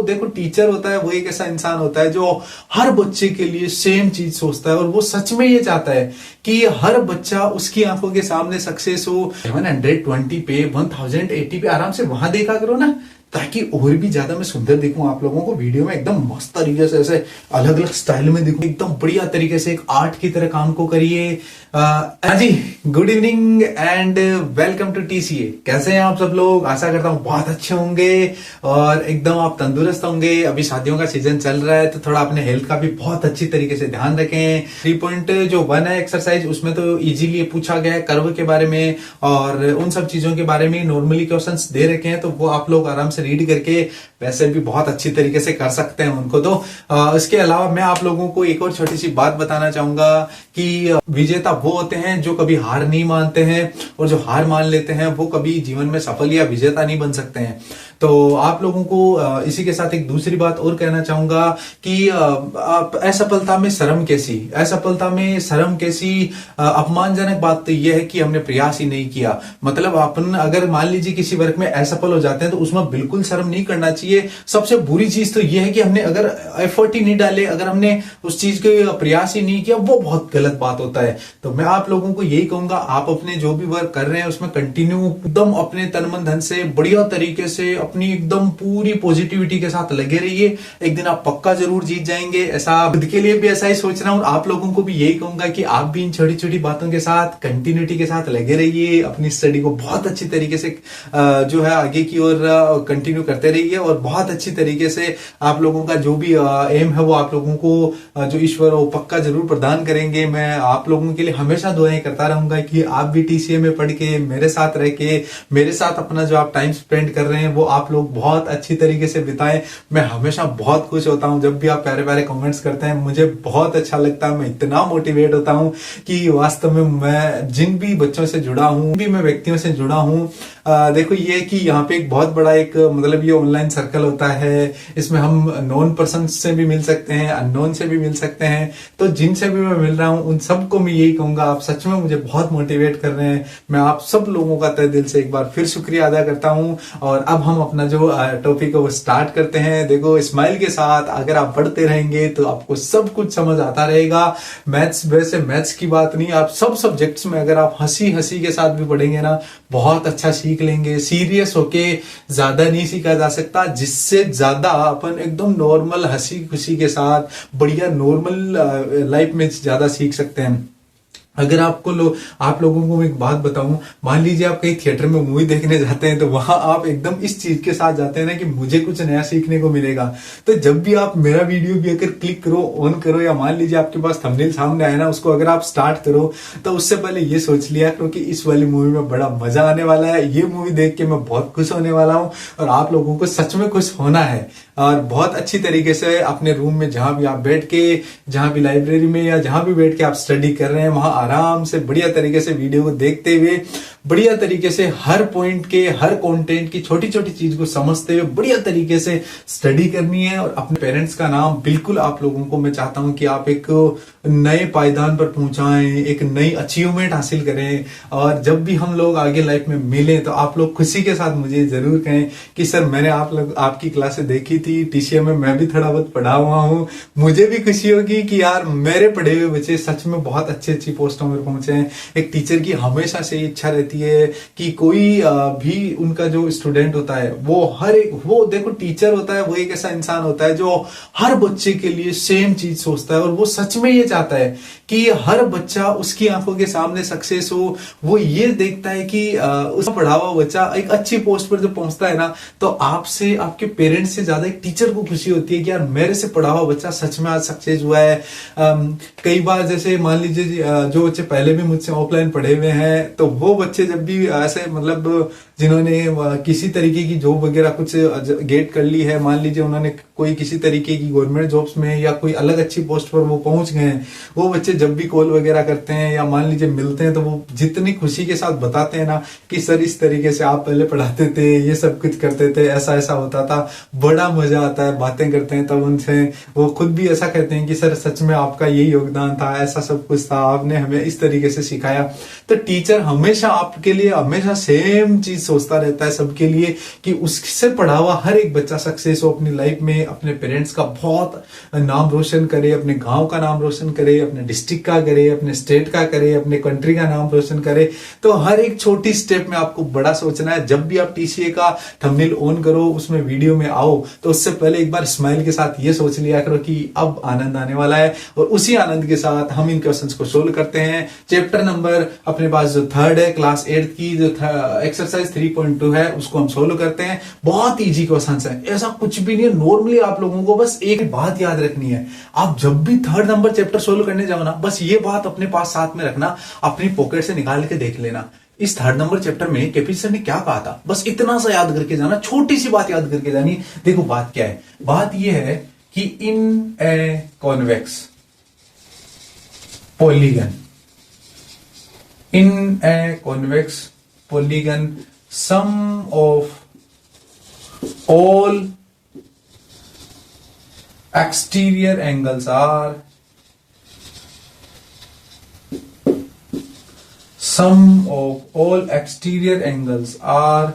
देखो टीचर होता है वो एक ऐसा इंसान होता है जो हर बच्चे के लिए सेम चीज सोचता है और वो सच में ये चाहता है कि हर बच्चा उसकी आंखों के सामने सक्सेस हो। 720 पे 1080 पे आराम से वहां देखा करो ना, ताकि और भी ज्यादा मैं सुंदर दिखूं आप लोगों को वीडियो में, एकदम मस्त तरीके से ऐसे अलग अलग स्टाइल में दिखूं, एकदम बढ़िया तरीके से एक आर्ट की तरह काम को करिए। जी good evening and welcome to TCA. कैसे हैं आप सब लोग? आशा करता हूँ बहुत अच्छे होंगे और एकदम आप तंदुरुस्त होंगे। अभी शादियों का सीजन चल रहा है तो थोड़ा अपने हेल्थ का भी बहुत अच्छी तरीके से ध्यान रखें। 3.1 है एक्सरसाइज, उसमें तो इजीली पूछा गया है कर्व के बारे में और उन सब चीजों के बारे में नॉर्मली क्वेश्चंस दे रखे हैं, तो वो आप लोग आराम से रीड करके वैसे भी बहुत अच्छी तरीके से कर सकते हैं उनको। तो इसके अलावा मैं आप लोगों को एक और छोटी सी बात बताना चाहूंगा कि विजेता वो होते हैं जो कभी हार नहीं मानते हैं, और जो हार मान लेते हैं वो कभी जीवन में सफल या विजेता नहीं बन सकते हैं। तो आप लोगों को इसी के साथ एक दूसरी बात और कहना चाहूंगा कि असफलता में शर्म कैसी, असफलता में शर्म कैसी, अपमानजनक बात तो यह है कि हमने प्रयास ही नहीं किया। मतलब अपन अगर मान लीजिए किसी वर्क में असफल हो जाते हैं तो उसमें बिल्कुल शर्म नहीं करना चाहिए। सबसे बुरी चीज तो यह है कि हमने अगर एफर्ट ही नहीं डाले, अगर हमने उस चीज के प्रयास ही नहीं किया, वो बहुत गलत बात होता है। तो मैं आप लोगों को यही कहूंगा, आप अपने जो भी वर्क कर रहे हैं उसमें कंटिन्यू एकदम अपने तन मन धन से बढ़िया तरीके से अपनी एकदम पूरी पॉजिटिविटी के साथ लगे रहिए। एक दिन आप पक्का जरूर जीत जाएंगे। ऐसा खुद के लिए भी ऐसा ही सोच रहा हूं, आप लोगों को भी यही कहूंगा कि आप भी इन छोटी छोटी बातों के साथ कंटिन्यूटी के साथ लगे रहिए। अपनी स्टडी को बहुत अच्छी तरीके से जो है आगे की ओर कंटिन्यू करते रहिए और बहुत अच्छी तरीके से आप लोगों का जो भी एम है वो आप लोगों को जो ईश्वर वो पक्का जरूर प्रदान करेंगे। मैं आप लोगों के लिए हमेशा दुआएं करता रहूंगा कि आप भी टीसीए में पढ़ के मेरे साथ रह के मेरे साथ अपना जो आप टाइम स्पेंड कर रहे हैं वो आप लोग बहुत अच्छी तरीके से बिताएं। मैं हमेशा बहुत खुश होता हूं जब भी आप प्यारे प्यारे कमेंट्स करते हैं, मुझे बहुत अच्छा लगता है। मैं इतना मोटिवेट होता हूं कि वास्तव में मैं जिन भी बच्चों से जुड़ा हूं, भी मैं व्यक्तियों से जुड़ा हूं, देखो ये कि यहाँ पे एक बहुत बड़ा एक मतलब ये ऑनलाइन सर्कल होता है, इसमें हम नॉन पर्सन से भी मिल सकते हैं, अननोन से भी मिल सकते हैं। तो जिनसे भी मैं मिल रहा हूं उन सबको मैं यही कहूंगा, आप सच में मुझे बहुत मोटिवेट कर रहे हैं। मैं आप सब लोगों का तहे दिल से एक बार फिर शुक्रिया अदा करता हूं। और अब हम अपना जो टॉपिक है वो स्टार्ट करते हैं। देखो स्माइल के साथ अगर आप पढ़ते रहेंगे तो आपको सब कुछ समझ आता रहेगा। मैथ्स वैसे मैथ्स की बात नहीं, आप सब सब्जेक्ट्स में अगर आप हंसी हंसी के साथ भी पढ़ेंगे ना बहुत अच्छा सीख लेंगे। सीरियस होके ज्यादा नहीं सीखा जा सकता, जिससे ज्यादा अपन एकदम नॉर्मल हंसी खुशी के साथ बढ़िया नॉर्मल लाइफ में ज्यादा सीख सकते हैं। अगर आप लोगों को मैं एक बात बताऊं, मान लीजिए आप कहीं थिएटर में मूवी देखने जाते हैं तो वहां आप एकदम इस चीज के साथ जाते हैं ना कि मुझे कुछ नया सीखने को मिलेगा। तो जब भी आप मेरा वीडियो भी अगर क्लिक करो, ऑन करो, या मान लीजिए आपके पास थंबनेल सामने आया ना, उसको अगर आप स्टार्ट करो तो उससे पहले ये सोच लिया करो कि इस वाली मूवी में बड़ा मजा आने वाला है, ये मूवी देख के मैं बहुत खुश होने वाला हूं और आप लोगों को सच में खुश होना है। और बहुत अच्छी तरीके से अपने रूम में जहां भी आप बैठ के, जहां भी लाइब्रेरी में या जहां भी बैठ के आप स्टडी कर रहे हैं, वहां आराम से बढ़िया तरीके से वीडियो को देखते हुए बढ़िया तरीके से हर पॉइंट के, हर कंटेंट की छोटी छोटी चीज को समझते हुए बढ़िया तरीके से स्टडी करनी है। और अपने पेरेंट्स का नाम बिल्कुल आप लोगों को मैं चाहता हूं कि आप एक नए पायदान पर पहुंचाएं, एक नई अचीवमेंट हासिल करें। और जब भी हम लोग आगे लाइफ में मिले तो आप लोग खुशी के साथ मुझे जरूर कहें कि सर मैंने आपकी क्लासें देखी थी, टीसीए में मैं भी थोड़ा बहुत पढ़ा हुआ हूं। मुझे भी खुशी होगी कि यार मेरे पढ़े हुए बच्चे सच में बहुत अच्छी अच्छी पोस्टों पर पहुंचे हैं। एक टीचर की हमेशा से इच्छा रहती है कि कोई भी उनका जो स्टूडेंट होता है वो देखो टीचर होता है वो एक ऐसा इंसान होता है जो हर बच्चे के लिए सेम चीज सोचता है और वो सच में ये चाहता है कि हर बच्चा उसकी आंखों के सामने सक्सेस हो। वो ये देखता है कि उसका पढ़ा हुआ बच्चा एक अच्छी पोस्ट पर जो पहुंचता है ना, तो आपसे, आपके पेरेंट्स से ज्यादा एक टीचर को खुशी होती है कि यार मेरे से पढ़ा हुआ बच्चा सच में आज सक्सेस हुआ है। कई बार जैसे मान लीजिए जो बच्चे पहले भी मुझसे ऑफलाइन पढ़े हुए हैं, तो वो बच्चे जब भी ऐसे मतलब जिन्होंने किसी तरीके की जॉब वगैरह कुछ गेट कर ली है, मान लीजिए उन्होंने कोई किसी तरीके की गवर्नमेंट जॉब्स में या कोई अलग अच्छी पोस्ट पर वो पहुंच गए हैं, वो बच्चे जब भी कॉल वगैरह करते हैं या मान लीजिए मिलते हैं तो वो जितनी खुशी के साथ बताते हैं ना कि सर इस तरीके से आप पहले पढ़ाते थे, ये सब कुछ करते थे, ऐसा ऐसा होता था, बड़ा मजा आता है। बातें करते हैं तब उनसे, वो खुद भी ऐसा कहते हैं कि सर सच में आपका यही योगदान था, ऐसा सब कुछ था, आपने हमें इस तरीके से सिखाया। तो टीचर हमेशा आपके लिए हमेशा सेम चीज सोचता रहता है सबके लिए कि उससे पढ़ा हुआ हर एक बच्चा सक्सेस हो अपनी लाइफ में, अपने पेरेंट्स का बहुत नाम रोशन करे, अपने गांव का नाम रोशन करे, अपने डिस्ट्रिक्ट का करे, अपने स्टेट का करे, अपने कंट्री का नाम रोशन करे। तो हर एक छोटी स्टेप में आपको बड़ा सोचना है। जब भी आप टीसीए का थंबनेल ऑन करो, उसमें वीडियो में आओ, तो उससे पहले एक बार स्माइल के साथ ये सोच लिया करो कि अब आनंद आने वाला है। और उसी आनंद के साथ हम इन क्वेश्चंस को सोल्व करते हैं। चैप्टर नंबर अपने पास जो 3rd है, क्लास 8th की जो एक्सरसाइज 3.2 है, उसको हम सोल्व करते हैं। बहुत इजी क्वेश्चंस है, ऐसा कुछ भी नहीं है। नॉर्मली आप लोगों को बस एक बात याद रखनी है, आप जब भी 3rd नंबर चैप्टर सोल्व करने जाओ ना, बस ये बात अपने पास साथ में रखना, अपनी पॉकेट से निकाल के देख लेना इस 3rd नंबर चैप्टर में केपी सर ने क्या कहा था। बस इतना सा याद करके जाना, छोटी सी बात याद करके जानी। देखो बात क्या है, बात यह है कि in a convex polygon, in a convex polygon sum of all exterior angles are sum of all exterior angles are,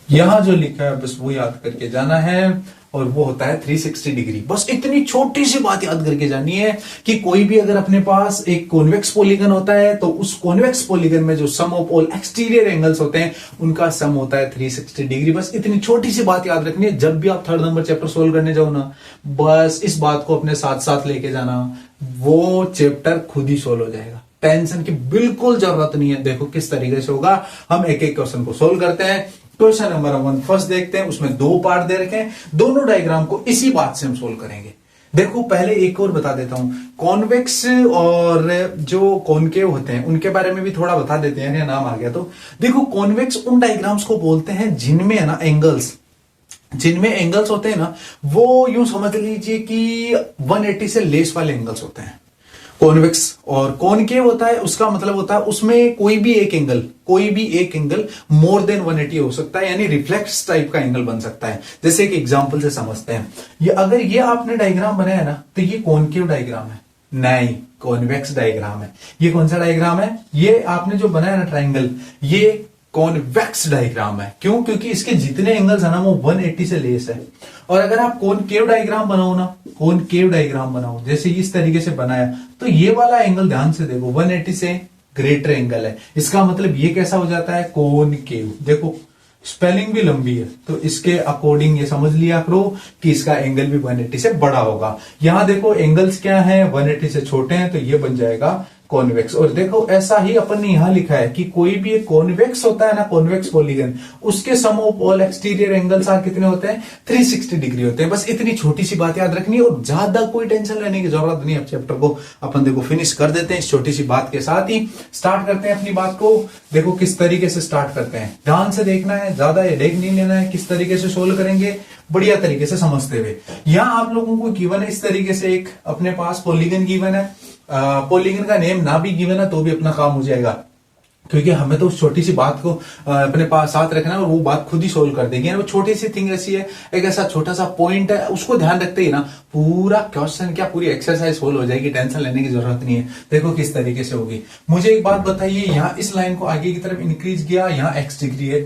यहां जो लिखा है बस वो याद करके जाना है, और वो होता है 360 डिग्री। बस इतनी छोटी सी बात याद करके जानी है कि कोई भी अगर अपने पास एक कॉन्वेक्स पॉलीगन होता है तो उस कॉन्वेक्स पॉलीगन में जो सम ऑफ ऑल एक्सटीरियर एंगल्स होते हैं उनका सम होता है 360 डिग्री। बस इतनी छोटी सी बात याद रखनी है। जब भी आप 3rd नंबर चैप्टर सोल्व करने जाओ ना, बस इस बात को अपने साथ साथ लेके जाना, वो चैप्टर खुद ही सोल्व हो जाएगा। टेंशन की बिल्कुल जरूरत नहीं है। देखो किस तरीके से होगा, हम एक एक क्वेश्चन को सोल्व करते हैं। क्वेश्चन नंबर 1 फर्स्ट देखते हैं, उसमें 2 पार्ट दे रखे हैं, दोनों डायग्राम को इसी बात से हम सोल्व करेंगे। देखो पहले एक और बता देता हूं, कॉन्वेक्स और जो कॉनकेव होते हैं उनके बारे में भी थोड़ा बता देते हैं, नाम आ गया तो। देखो कॉन्वेक्स उन डायग्राम्स को बोलते हैं जिनमें है ना एंगल्स, जिनमें एंगल्स होते हैं ना, वो यूं समझ लीजिए कि 180 से लेस वाले एंगल्स होते हैं कॉन्वेक्स। और कॉनकेव होता है, उसका मतलब होता है उसमें कोई भी एक एंगल मोर देन 180 हो सकता है, यानी रिफ्लेक्स टाइप का एंगल बन सकता है। जैसे एक एग्जांपल से समझते हैं, ये अगर ये आपने डायग्राम बनाया है ना, तो ये कॉनकेव डायग्राम है, नहीं कॉन्वेक्स डायग्राम है। ये कौन सा डायग्राम है, ये आपने जो बनाया ना ट्राइंगल, ये कॉन्वेक्स डायग्राम है। क्यों, क्योंकि इसके जितने एंगल्स है ना वो 180 से लेस है। और अगर आप कॉनकेव डायग्राम बनाओ ना, कॉनकेव डायग्राम बनाओ जैसे इस तरीके से बनाया, तो ये वाला एंगल ध्यान से देखो 180 से ग्रेटर एंगल है, इसका मतलब ये कैसा हो जाता है, कॉनकेव। देखो स्पेलिंग भी लंबी है, तो इसके अकॉर्डिंग ये समझ लिया करो कि इसका एंगल भी 180 से बड़ा होगा। यहां देखो एंगल्स क्या है, 180 से छोटे हैं, तो ये बन जाएगा कॉन्वेक्स। और देखो ऐसा ही अपन ने यहां लिखा है कि कोई भी एक कॉन्वेक्स होता है ना, कॉन्वेक्स पॉलीगन, उसके सम ऑफ ऑल एक्सटीरियर एंगल्स कितने होते हैं, 360 डिग्री होते हैं। बस इतनी छोटी सी बात याद रखनी है और ज्यादा कोई टेंशन लेने की जरूरत नहीं। अब चैप्टर को अपन देखो फिनिश कर देते हैं इस छोटी सी बात के साथ ही। स्टार्ट करते हैं अपनी बात को। देखो किस तरीके से स्टार्ट करते हैं, ध्यान से देखना है, ज्यादा हेडेक नहीं लेना है। किस तरीके से सोल्व करेंगे, बढ़िया तरीके से समझते हुए। यहां आप लोगों को गिवन है इस तरीके से, एक अपने पास पॉलीगन गिवन है, पॉलीगन का नेम ना भी गिवन है तो भी अपना काम हो जाएगा, क्योंकि हमें तो उस छोटी सी बात को अपने पास साथ रखना है और वो बात खुद ही सोल्व कर देगी। वो छोटी सी थिंग ऐसी है, एक ऐसा छोटा सा पॉइंट है, उसको ध्यान रखते ही ना पूरा क्वेश्चन क्या पूरी एक्सरसाइज सोल्व हो जाएगी। टेंशन लेने की जरूरत नहीं है। देखो किस तरीके से होगी। मुझे एक बात बताइए, यहाँ इस लाइन को आगे की तरफ इंक्रीज किया, यहाँ x डिग्री है,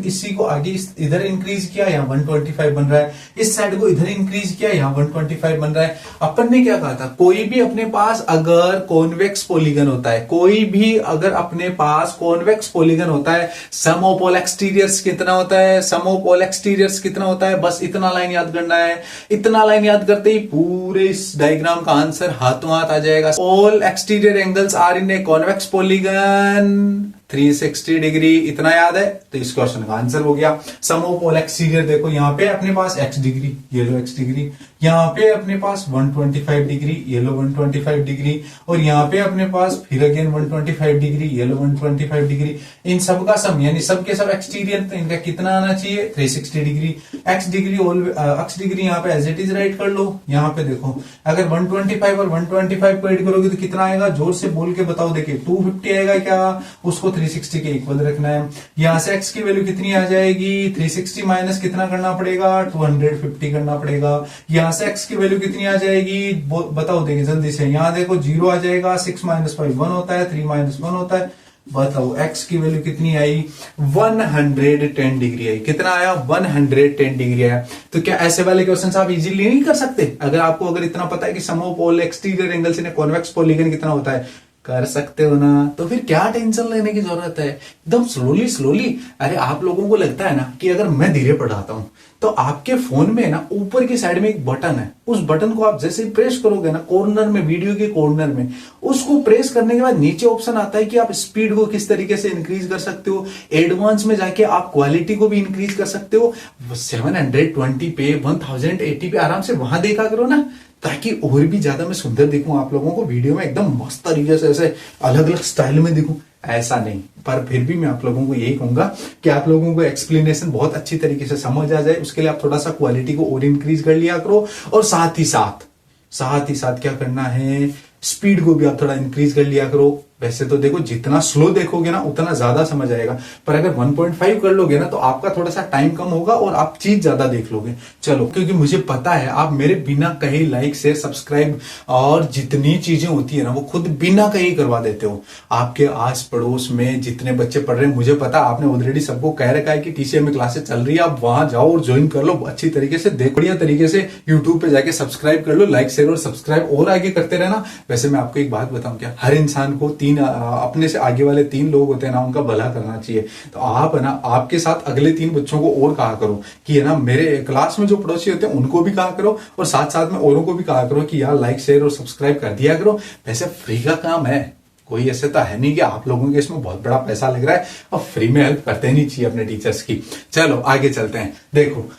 इसी को आगे इधर इंक्रीज किया, यहाँ 125 बन रहा है। इस साइड को इधर इंक्रीज किया, यहाँ 125 बन रहा है। अपन ने क्या कहा था, कोई भी अपने पास अगर कॉन्वेक्स पॉलीगन होता है, कोई भी अगर अपने पास कॉन्वेक्स पॉलीगन होता है, सम ऑफ ऑल एक्सटीरियर्स कितना होता है, सम ऑफ ऑल एक्सटीरियर्स कितना होता है, बस इतना लाइन याद करना है। इतना लाइन याद करते ही पूरे इस डायग्राम का आंसर हाथों हाथ आ जाएगा। All exterior angles are in a convex polygon 360 degree, इतना याद है तो इस क्वेश्चन का आंसर हो गया। सम ऑफ ऑल एक्सटीरियर देखो यहाँ पे अपने पास x डिग्री, ये लो x डिग्री, यहाँ पे अपने पास 125 डिग्री, ये लो 125 डिग्री, और यहाँ पे अपने पास फिर अगेन 125 डिग्री, ये लो 125 डिग्री। इन सब का सम यानी सब के सब एक्सटीरियर, तो इनका कितना आना चाहिए 360 डिग्री। x डिग्री यहाँ पे एज इट इज राइट कर लो। यहाँ पे देखो अगर 125 और 125 को ऐड करोगे तो कितना आएगा, जोर से बोल के बताओ। देखिए 250 आएगा क्या, उसको 360 के इक्वल रखना है। यहाँ से x की वैल्यू कितनी आ जाएगी, 360 माइनस कितना करना पड़ेगा, 250 करना पड़ेगा। यहाँ से x की वैल्यू कितनी आ जाएगी बताओ, देखिए जल्दी से। यहाँ देखो 0 आ जाएगा, 6 माइनस 5 1 होता है, 3 माइनस 1 होता है। बताओ x की वैल्यू कितनी आई, 110 डिग्री आई। कितना आया, 110 डिग्री आया। तो क्या ऐसे वाले क्वेश्चन आप इजीली नहीं कर सकते? अगर इतना पता है कि sum of all exterior angles in convex polygon कितना होता है, कर सकते हो ना, तो फिर क्या टेंशन लेने की जरूरत है। एकदम स्लोली। अरे आप लोगों को लगता है ना कि अगर मैं धीरे पढ़ाता हूं तो आपके फोन में ना ऊपर की साइड में एक बटन है, उस बटन को आप जैसे ही प्रेस करोगे ना, कॉर्नर में, वीडियो के कॉर्नर में, उसको प्रेस करने के बाद नीचे ऑप्शन आता है कि आप स्पीड को किस तरीके से इंक्रीज कर सकते हो। एडवांस में जाके आप क्वालिटी को भी इंक्रीज कर सकते हो। 720 पे 1080 पे आराम से वहां देखा करो ना, ताकि और भी ज्यादा मैं सुंदर दिखूं आप लोगों को वीडियो में, एकदम मस्त तरीके से, ऐसे अलग अलग स्टाइल में दिखूं। ऐसा नहीं, पर फिर भी मैं आप लोगों को यही कहूंगा कि आप लोगों को एक्सप्लेनेशन बहुत अच्छी तरीके से समझ आ जाए, उसके लिए आप थोड़ा सा क्वालिटी को और इंक्रीज कर लिया करो। और साथ ही साथ क्या करना है, स्पीड को भी आप थोड़ा इंक्रीज कर लिया करो। वैसे तो देखो जितना स्लो देखोगे ना उतना ज्यादा समझ आएगा, पर अगर 1.5 कर लोगे ना तो आपका थोड़ा सा टाइम कम होगा और आप चीज ज्यादा देख लोगे। चलो, क्योंकि मुझे पता है आप मेरे बिना कहे लाइक शेयर सब्सक्राइब और जितनी चीजें होती है ना वो खुद बिना कहे करवा देते हो। आपके आस पड़ोस में जितने बच्चे पढ़ रहे हैं, मुझे पता आपने ऑलरेडी सबको कह रखा है कि TCM में क्लासेस चल रही है, आप वहां जाओ और ज्वाइन कर लो, अच्छी तरीके से देखो, बढ़िया तरीके से यूट्यूब पे जाके सब्सक्राइब कर लो, लाइक शेयर और सब्सक्राइब और आगे करते रहना। वैसे मैं आपको एक बात बताऊं, क्या हर इंसान को अपने से आगे वाले 3 लोग होते हैं ना, उनका भला करना चाहिए। तो आप है ना, आपके साथ अगले 3 बच्चों को और कहा करो कि है ना, मेरे क्लास में जो पड़ोसी होते हैं उनको भी कहा करो, और साथ साथ में औरों को भी कहा करो कि यार लाइक शेयर और सब्सक्राइब कर दिया करो। वैसे फ्री का काम है, कोई ऐसे तो है नहीं कि आप लोगों के इसमें बहुत बड़ा पैसा लग रहा है, और फ्री में हेल्प करते नहीं चाहिए अपने टीचर्स की। चलो आगे चलते हैं, देखो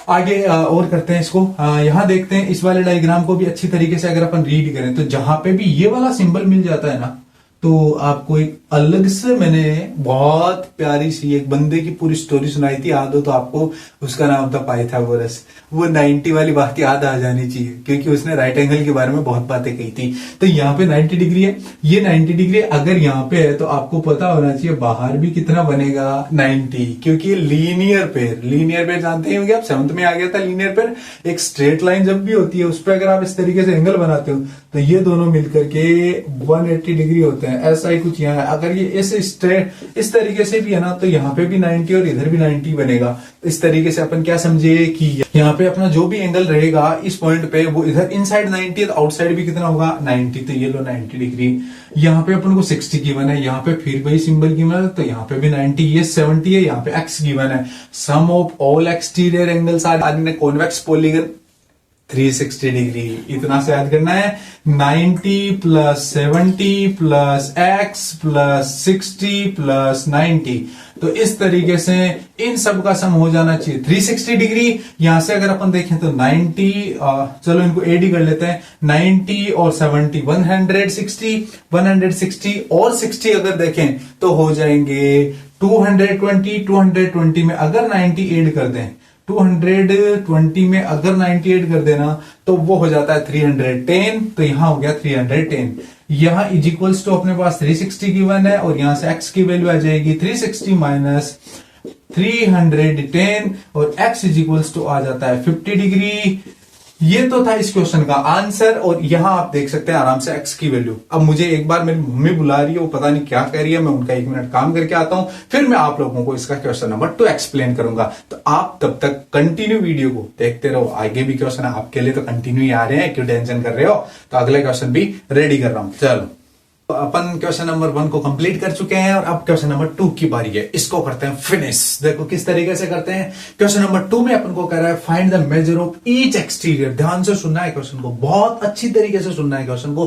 आगे और करते हैं इसको। यहां देखते हैं इस वाले डायग्राम को भी अच्छी तरीके से अगर अपन रीड करें तो जहां पे भी ये वाला सिंबल मिल जाता है ना, तो आपको एक अलग से, मैंने बहुत प्यारी सी एक बंदे की पूरी स्टोरी सुनाई थी, याद हो तो आपको, उसका नाम था पाइथागोरस। वो 90 वाली बात याद आ जानी चाहिए, क्योंकि उसने राइट एंगल के बारे में बहुत बातें कही थी। तो यहाँ पे 90 डिग्री है, ये 90 डिग्री अगर यहाँ पे है तो आपको पता होना चाहिए बाहर भी कितना बनेगा, 90, क्योंकि लीनियर पेयर जानते ही होंगे आप, 7th में आ गया था लीनियर पेयर। एक स्ट्रेट लाइन जब भी होती है उस पर अगर आप इस तरीके से एंगल बनाते हो तो ये दोनों मिलकर के 180 डिग्री होते हैं। ऐसा ही कुछ यहाँ है, अगर ये इस तरीके से भी है ना तो यहाँ पे भी 90 और इधर भी 90 बनेगा। इस तरीके से अपन क्या समझे कि यहाँ पे अपना जो भी एंगल रहेगा इस पॉइंट पे, वो इधर इनसाइड 90 है, आउटसाइड भी कितना होगा 90। तो ये लो 90 डिग्री। यहाँ पे अपन को 60 गिवन है, यहाँ पे फिर वही सिंबल गिवन है, तो यहाँ पे भी 90, ये 70 है, यहाँ पे x गिवन है। Sum of all exterior angles are in convex polygon 360 degree. इतना से याद करना है, 90 plus 70 plus x plus 60 plus 90। तो इस तरीके से इन सब का सम हो जाना चाहिए 360 डिग्री। यहां से अगर अपन देखें तो 90, चलो इनको एड ही कर लेते हैं, 90 और 70 160 और 60 अगर देखें तो हो जाएंगे 220 में अगर 90 एड कर दें, 220 में अगर 98 कर देना तो वो हो जाता है 310। तो यहां हो गया 310। यहां इज इक्वल्स टू अपने पास 360 गिवन है, और यहां से x की वैल्यू आ जाएगी 360 माइनस 310, और x इज इक्वल्स टू आ जाता है 50 डिग्री। ये तो था इस क्वेश्चन का आंसर, और यहां आप देख सकते हैं आराम से x की वैल्यू। अब मुझे एक बार मेरी मम्मी बुला रही है, वो पता नहीं क्या कह रही है, मैं उनका 1 मिनट काम करके आता हूं, फिर मैं आप लोगों को इसका क्वेश्चन नंबर 2 एक्सप्लेन करूंगा। तो आप तब तक कंटिन्यू वीडियो को देखते रहो, आगे भी क्वेश्चन आपके लिए तो कंटिन्यू ही आ रहे हैं, क्यों टेंशन कर रहे हो। तो अगले क्वेश्चन भी रेडी कर रहा हूं। चलो, तो अपन क्वेश्चन नंबर 1 को कंप्लीट कर चुके हैं, और अब क्वेश्चन नंबर 2 की बारी है, इसको करते हैं फिनिश। देखो किस तरीके से करते हैं। क्वेश्चन नंबर 2 में अपन को कह रहा है find the measure of each exterior. ध्यान से सुनना है क्वेश्चन को, बहुत अच्छी तरीके से सुनना है क्वेश्चन को,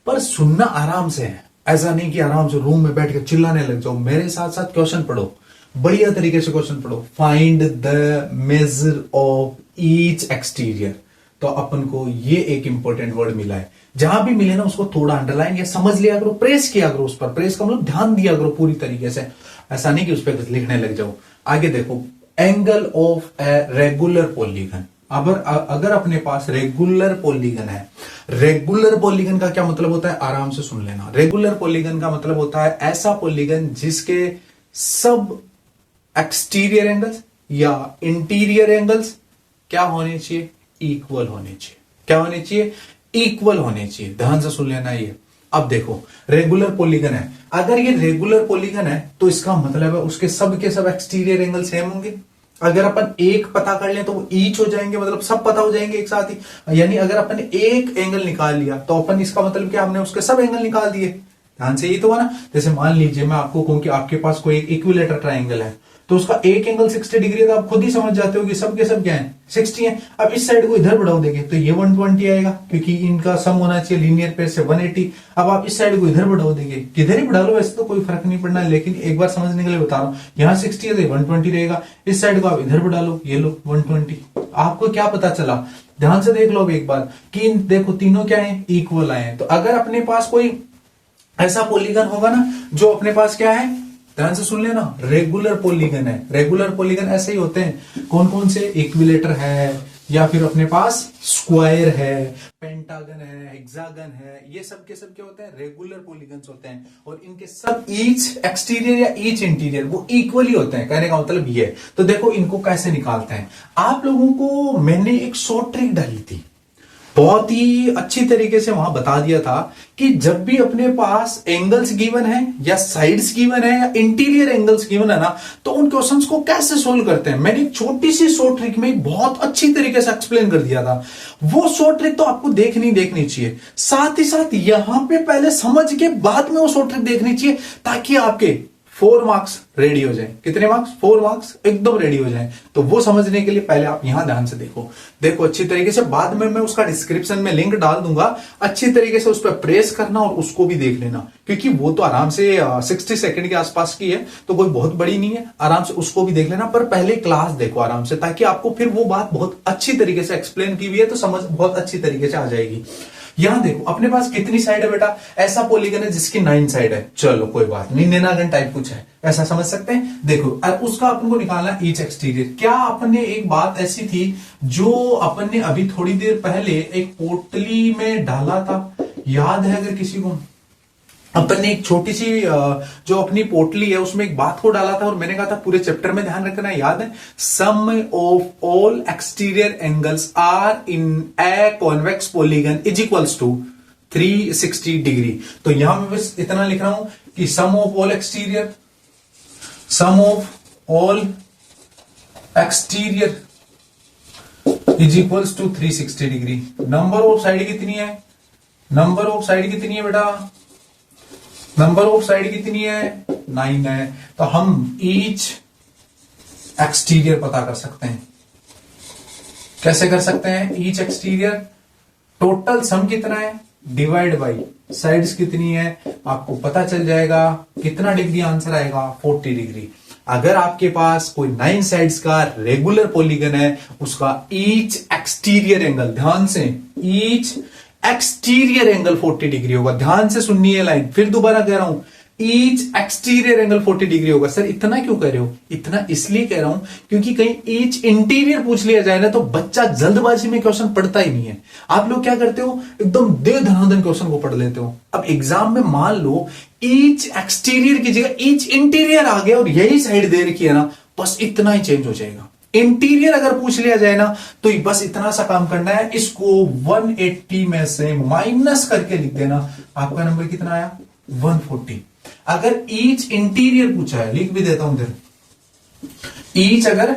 पर सुनना आराम से है, ऐसा नहीं कि आराम से रूम में बैठ के चिल्लाने लग जाओ, मेरे साथ साथ क्वेश्चन पढ़ो, बढ़िया तरीके से क्वेश्चन पढ़ो। Find the measure of each exterior. तो अपन को ये एक इंपॉर्टेंट वर्ड मिला है, जहां भी मिले ना उसको थोड़ा अंडरलाइन या समझ लिया करो, प्रेस किया करो उस पर, प्रेस का मतलब ध्यान दिया करो पूरी तरीके से, ऐसा नहीं कि उस पर लिखने लग जाओ। आगे देखो, angle of a regular polygon. अगर अपने पास रेगुलर पॉलीगन है, रेगुलर पॉलीगन का क्या मतलब होता है, आराम से सुन लेना। रेगुलर पॉलीगन का मतलब होता है ऐसा पॉलीगन जिसके सब एक्सटीरियर एंगल्स या इंटीरियर एंगल्स क्या होने चाहिए, इक्वल होने चाहिए। क्या होने चाहिए, इक्वल होने चाहिए। ध्यान से सुन लेना ये। अब देखो, रेगुलर पॉलीगन है, अगर ये रेगुलर पॉलीगन है तो इसका मतलब है उसके सब के सब एक्सटीरियर एंगल सेम होंगे। अगर अपन एक पता कर लें तो वो ईच हो जाएंगे, मतलब सब पता हो जाएंगे एक साथ ही। यानी अगर अपन ने एक एंगल निकाल लिया तो अपन इसका मतलब क्या, हमने उसके सब एंगल निकाल दिए। ध्यान से, ये तो हुआ ना। जैसे मान लीजिए मैं आपको कहूं कि आपके पास कोई एक इक्विलेटर ट्राइंगल है, तो उसका एक एंगल 60 डिग्री है, तो आप खुद ही समझ जाते हो कि सब के सब क्या है, 60 है। अब इस साइड को इधर बढ़ाओ देंगे तो ये 120 आएगा, क्योंकि इनका सम होना चाहिए लीनियर पेयर से 180। अब आप इस साइड को इधर बढ़ाओ देंगे, किधर ही बढ़ा लो वैसे तो कोई फर्क नहीं पड़ना, लेकिन एक बार समझने के लिए बता रहा हूं। यहाँ 60 है तो 120 रहेगा, इस साइड को आप इधर बढ़ा लो, ये लो 120। आपको क्या पता चला, ध्यान से देख लो एक बार कि देखो तीनों क्या है, इक्वल आए हैं। तो अगर अपने पास कोई ऐसा पॉलीगन होगा ना जो अपने पास क्या है, ध्यान से सुन लेना, रेगुलर पॉलीगन है। रेगुलर पॉलीगन ऐसे ही होते हैं, कौन कौन से, इक्विलेटर है, या फिर अपने पास स्क्वायर है, पेंटागन है, हेक्सागन है, ये सब के सब क्या होते हैं, रेगुलर पॉलीगन्स होते हैं। और इनके सब ईच एक्सटीरियर या ईच इंटीरियर वो इक्वली होते हैं। कहने का मतलब ये है। तो देखो इनको कैसे निकालते हैं। आप लोगों को मैंने एक शॉर्ट ट्रिक डाली थी, बहुत ही अच्छी तरीके से वहां बता दिया था कि जब भी अपने पास एंगल्स गिवन है या साइड्स गिवन है या इंटीरियर एंगल्स गिवन है ना, तो उन क्वेश्चंस को कैसे सोल्व करते हैं। मैंने एक छोटी सी शॉर्ट ट्रिक में बहुत अच्छी तरीके से एक्सप्लेन कर दिया था। वो शॉर्ट ट्रिक तो आपको देखनी चाहिए, साथ ही साथ यहां पे पहले समझ के बाद में वो शॉर्ट ट्रिक देखनी चाहिए, ताकि आपके 4 मार्क्स रेडी हो जाए। कितने मार्क्स, 4 मार्क्स एकदम रेडी हो जाए। तो वो समझने के लिए पहले आप यहां ध्यान से देखो अच्छी तरीके से। बाद में मैं उसका डिस्क्रिप्शन में लिंक डाल दूंगा, अच्छी तरीके से उस पर प्रेस करना और उसको भी देख लेना, क्योंकि वो तो आराम से 60 सेकंड के आसपास की है, तो कोई बहुत बड़ी नहीं है। आराम से उसको भी देख लेना, पर पहले क्लास देखो आराम से, ताकि आपको फिर वो बात बहुत अच्छी तरीके से एक्सप्लेन की हुई है तो समझ बहुत अच्छी तरीके से आ जाएगी। यहां देखो अपने पास कितनी साइड है बेटा, ऐसा पॉलीगन है जिसकी 9 साइड है। चलो कोई बात नहीं, नेनागन टाइप कुछ है, ऐसा समझ सकते हैं। देखो उसका अपन को निकालना ईच एक्सटीरियर। क्या अपने एक बात ऐसी थी जो अपन ने अभी थोड़ी देर पहले एक पोटली में डाला था, याद है अगर किसी को? अपन ने एक छोटी सी जो अपनी पोटली है उसमें एक बात को डाला था और मैंने कहा था पूरे चैप्टर में ध्यान रखना है, याद है? Sum of all exterior angles are in a convex polygon is equals to 360 degree. तो यहां मैं बस इतना लिख रहा हूं कि sum of all exterior, sum of all exterior is equals to 360 degree. Number of side कितनी है, नंबर ऑफ साइड कितनी है बेटा, नंबर ऑफ साइड कितनी है, 9 है। तो हम ईच एक्सटीरियर पता कर सकते हैं। कैसे कर सकते हैं? ईच एक्सटीरियर, टोटल सम कितना है डिवाइड बाई साइड्स कितनी है, आपको पता चल जाएगा। कितना डिग्री आंसर आएगा, 40 डिग्री। अगर आपके पास कोई 9 साइड्स का रेगुलर पॉलीगन है, उसका ईच एक्सटीरियर एंगल, ध्यान से, ईच एक्सटीरियर एंगल 40 डिग्री होगा। ध्यान से सुननी है लाइन, फिर दोबारा कह रहा हूं, ईच एक्सटीरियर एंगल 40 डिग्री होगा। सर इतना क्यों कह रहे हो? इतना इसलिए कह रहा हूं क्योंकि कहीं ईच इंटीरियर पूछ लिया जाए ना तो बच्चा जल्दबाजी में क्वेश्चन पढ़ता ही नहीं है। आप लोग क्या करते हो, एकदम दे धनाधन क्वेश्चन को पढ़ लेते हो। अब एग्जाम में मान लो ईच एक्सटीरियर की जगह ईच इंटीरियर आ गया और यही साइड दे रखी है ना, बस इतना ही चेंज हो जाएगा। इंटीरियर अगर पूछ लिया जाए ना तो बस इतना सा काम करना है, इसको 180 में से माइनस करके लिख देना। आपका नंबर कितना आया, 140। अगर ईच इंटीरियर पूछा है, लिख भी देता हूं इधर, ईच अगर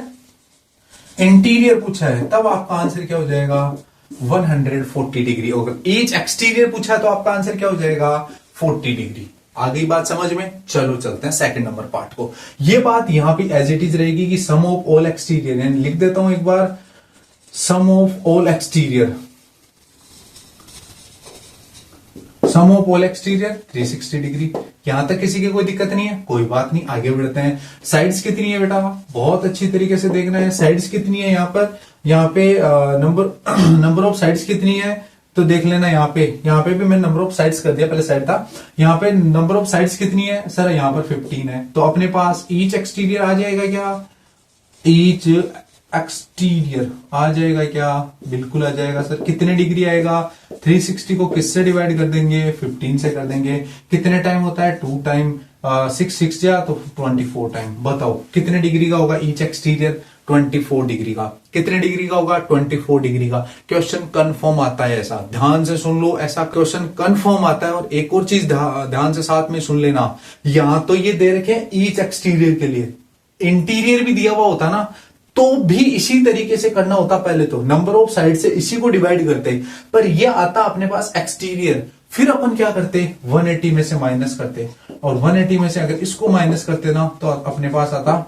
इंटीरियर पूछा है तब आपका आंसर क्या हो जाएगा, 140 डिग्री होगा। ईच एक्सटीरियर पूछा तो आपका आंसर क्या हो जाएगा, 40 डिग्री। आ गई बात समझ में? चलो चलते हैं सेकंड नंबर पार्ट को। ये बात यहां पे एज इट इज रहेगी कि सम ऑफ ऑल एक्सटीरियर, लिख देता हूं एक बार, sum of all exterior, sum of all exterior 360 degree. यहां तक किसी की कोई दिक्कत नहीं है, कोई बात नहीं, आगे बढ़ते हैं। साइड्स कितनी है बेटा, बहुत अच्छी तरीके से देखना है। साइड्स कितनी है यहाँ पे नंबर ऑफ साइड्स कितनी है तो देख लेना। यहाँ पे भी मैंने नंबर ऑफ साइड्स कर दिया, पहले साइड था। यहाँ पे नंबर ऑफ साइड्स कितनी है सर, यहाँ पर 15 है। तो अपने पास ईच एक्सटीरियर आ जाएगा क्या, ईच एक्सटीरियर आ जाएगा क्या, बिल्कुल आ जाएगा सर। कितने डिग्री आएगा, 360 को किससे डिवाइड कर देंगे, 15 से कर देंगे। कितने टाइम होता है, 2 टाइम, 6 जा तो 24 टाइम। बताओ कितने डिग्री का होगा ईच एक्सटीरियर, 24 डिग्री का। कितने डिग्री का होगा, 24 डिग्री का। क्वेश्चन कंफर्म आता है ऐसा, ध्यान से सुन लो, ऐसा क्वेश्चन कंफर्म आता है। और एक और चीज ध्यान से साथ में सुन लेना, यहां तो ये दे रखे हैं ईच एक्सटीरियर के लिए, इंटीरियर भी दिया हुआ होता ना तो भी इसी तरीके से करना होता। पहले तो नंबर ऑफ साइड से इसी को डिवाइड करते, पर ये आता अपने पास एक्सटीरियर, फिर अपन क्या करते 180 में से माइनस करते, और 180 में से अगर इसको माइनस करते ना तो अपने पास आता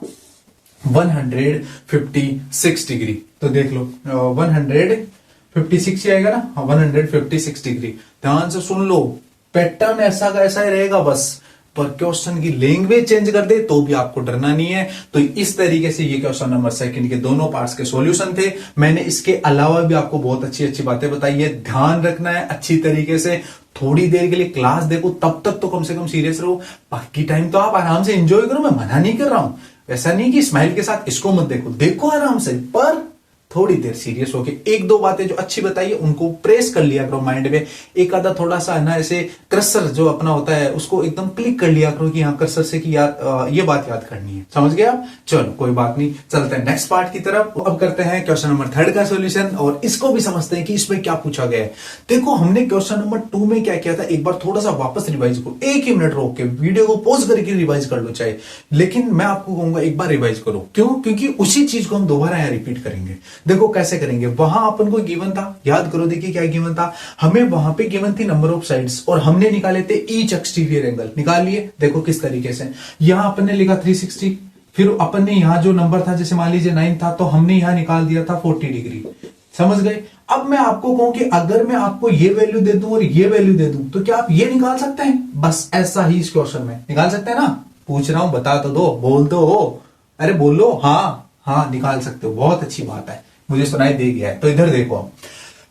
156 डिग्री। तो देख लो 156 ही आएगा ना, 156 डिग्री। ध्यान से सुन लो, पैटर्न ऐसा का ऐसा ही रहेगा बस, पर क्वेश्चन की लैंग्वेज चेंज कर दे तो भी आपको डरना नहीं है। तो इस तरीके से ये क्वेश्चन नंबर सेकंड के दोनों पार्ट्स के सॉल्यूशन थे। मैंने इसके अलावा भी आपको बहुत अच्छी अच्छी बातें बताई है, ध्यान रखना है अच्छी तरीके से। थोड़ी देर के लिए क्लास देखो, तब तक तो कम से कम सीरियस रहो, बाकी टाइम तो आप आराम से एंजॉय करो। मैं मना नहीं कर रहा हूं, ऐसा नहीं कि स्माइल के साथ इसको मत देखो, देखो आराम से, पर थोड़ी देर सीरियस होके एक दो बातें जो अच्छी बताई है उनको प्रेस कर लिया करो माइंड में। एक आधा थोड़ा सा है ना ऐसे कर्सर जो अपना होता है उसको एकदम क्लिक कर लिया करो कि यहाँ कर्सर से कि यार ये बात याद करनी है। समझ गए आप? चलो कोई बात नहीं, चलते हैं नेक्स्ट पार्ट की तरफ। अब करते हैं क्वेश्चन नंबर 3 का सोल्यूशन, और इसको भी समझते हैं कि इसमें क्या पूछा गया है। देखो हमने क्वेश्चन नंबर 2 में क्या किया था, एक बार थोड़ा सा वापस रिवाइज करो, 1 ही मिनट रोक के वीडियो को पॉज करके रिवाइज कर लो चाहे, लेकिन मैं आपको कहूंगा एक बार रिवाइज करो। क्यों? क्योंकि उसी चीज को हम दोबारा यहाँ रिपीट करेंगे। देखो कैसे करेंगे, वहां अपन को गिवन था, याद करो, देखिए क्या गिवन था हमें, वहां पे गिवन थी नंबर ऑफ साइड्स और हमने निकाले थे ईच एक्सटीरियर एंगल, निकाल लिए। देखो किस तरीके से, यहां अपन ने लिखा 360, फिर अपन ने यहां जो नंबर था जैसे मान लीजिए 9 था तो हमने यहां निकाल दिया था 40 डिग्री। समझ गए? अब मैं आपको कहूं कि अगर मैं आपको ये वैल्यू दे दूं और ये वैल्यू दे दूं तो क्या आप ये निकाल सकते हैं? बस ऐसा ही इस क्वेश्चन में निकाल सकते हैं ना? पूछ रहा हूं, बता तो दो, बोल दो, अरे बोलो, हाँ हाँ निकाल सकते हो, बहुत अच्छी बात है, मुझे सुनाई दे गया है। तो इधर देखो,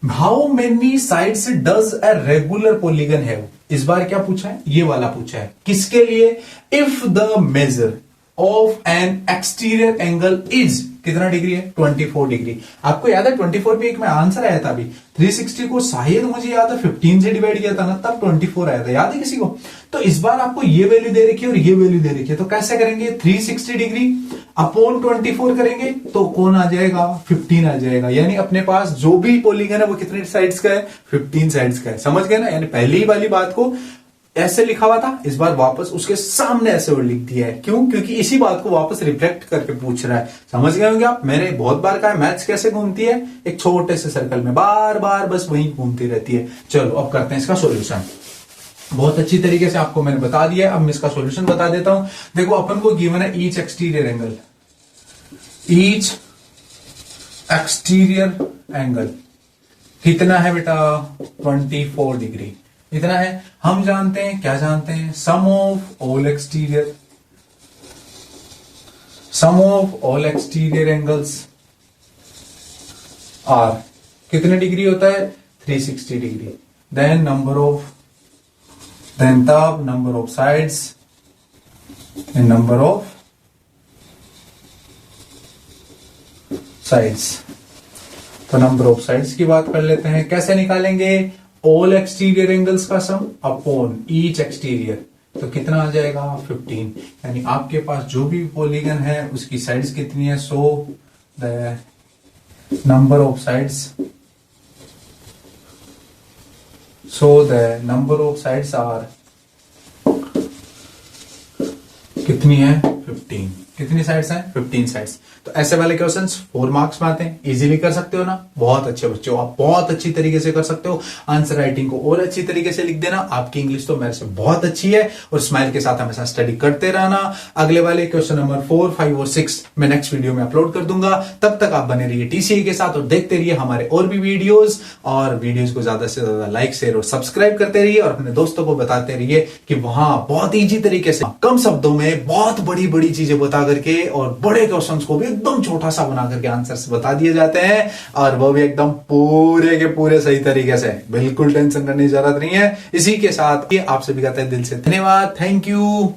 how many sides does a regular polygon have. इस बार क्या पूछा है, ये वाला पूछा है, किसके लिए? If the measure of N exterior angle is, कितना डिग्री है, 24 डिग्री। आपको याद है 24 पे एक में आंसर आया था अभी, 360 को शायद मुझे याद है 15 से डिवाइड किया था ना, तब 24 आया था, याद है किसी को? तो इस बार आपको ये वैल्यू दे रखी है और ये वैल्यू दे रखी है, तो कैसे करेंगे, 360 डिग्री अपॉन 24 करेंगे तो कौन आ जाएगा, 15 आ जाएगा। यानी अपने पास जो भी पॉलीगन है वो कितने साइड्स का है, 15 साइड्स का है। समझ गए ना? यानी पहली वाली बात को ऐसे लिखा हुआ था, इस बार वापस उसके सामने ऐसे और लिख दिया है। क्यों? क्योंकि इसी बात को वापस रिफ्लेक्ट करके पूछ रहा है। समझ गए होंगे आप? मैंने बहुत बार कहा मैथ्स कैसे घूमती है, एक छोटे से सर्कल में बार बार बस वही घूमती रहती है। चलो अब करते हैं इसका सॉल्यूशन। बहुत अच्छी तरीके से आपको मैंने बता दिया, अब मैं इसका सॉल्यूशन बता देता हूं। देखो अपन को गिवन है each exterior angle, each exterior angle कितना है बेटा, 24 डिग्री, इतना है। हम जानते हैं, क्या जानते हैं, sum of all exterior, sum of all exterior angles are कितने डिग्री होता है, 360 degree. Then number of, then तब number of sides and number of sides. तो नंबर ऑफ साइड्स की बात कर लेते हैं, कैसे निकालेंगे, ऑल एक्सटीरियर एंगल्स का सम अपॉन ईच एक्सटीरियर, तो कितना आ जाएगा 15। यानी आपके पास जो भी पॉलीगन है उसकी साइड्स कितनी है, so the number of sides, so the number of sides are कितनी है, 15। कितनी साइड्स हैं? 15 साइड्स। तो ऐसे वाले क्वेश्चंस 4 मार्क्स में आते हैं, इजीली कर सकते हो ना। बहुत अच्छे बच्चे हो आप, बहुत अच्छी तरीके से कर सकते हो। आंसर राइटिंग को और अच्छी तरीके से लिख देना। आपकी इंग्लिश तो मेरे से बहुत अच्छी है, और स्माइल के साथ हमेशा स्टडी करते रहना। अगले वाले क्वेश्चन नंबर 4, 5 और 6 मैं नेक्स्ट वीडियो में अपलोड कर दूंगा। तब तक आप बने रहिए TCA के साथ और देखते रहिए हमारे और भी वीडियोस, और वीडियोस को ज्यादा से ज्यादा लाइक, शेयर और सब्सक्राइब करते रहिए, और अपने दोस्तों को बताते रहिए कि वहां बहुत इजी तरीके से कम शब्दों में बहुत बड़ी बड़ी चीजें बता करके और बड़े क्वेश्चंस को भी एकदम छोटा सा बना करके आंसर्स बता दिए जाते हैं, और वो भी एकदम पूरे के पूरे सही तरीके से। बिल्कुल टेंशन करने की जरूरत नहीं है। इसी के साथ आप सभी का तहे दिल से धन्यवाद। Thank you.